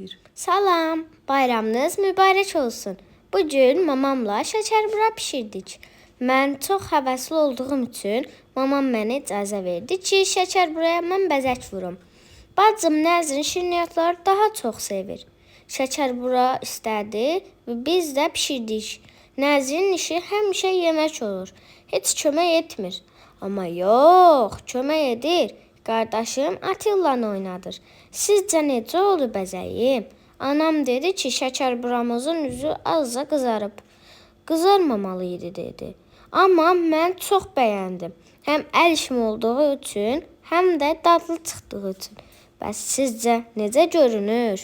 Bir. Salam, bayramınız mübarək olsun. Bu gün mamamla şəkərbura bişirdik. Mən çox həvəsli olduğum üçün mamam mənə icazə verdi ki, şəkərburaya mən bəzək vurum. Bacım Nəzrin şirniyyatları daha çox sevir. Şəkərbura istədi və biz də bişirdik. Nəzrin işi həmişə yemək olur. Heç kömək etmir. Amma yox, kömək edir. Qardaşım Atilla'nı oynadır. Sizcə necə oldu bəzəyim? Anam dedi ki, şəkərburamızın üzü azca qızarıb. Qızarmamalı idi dedi. Amma mən çox bəyəndim. Həm əl işim olduğu üçün, həm də dadlı çıxdığı üçün. Bəs sizcə necə görünür?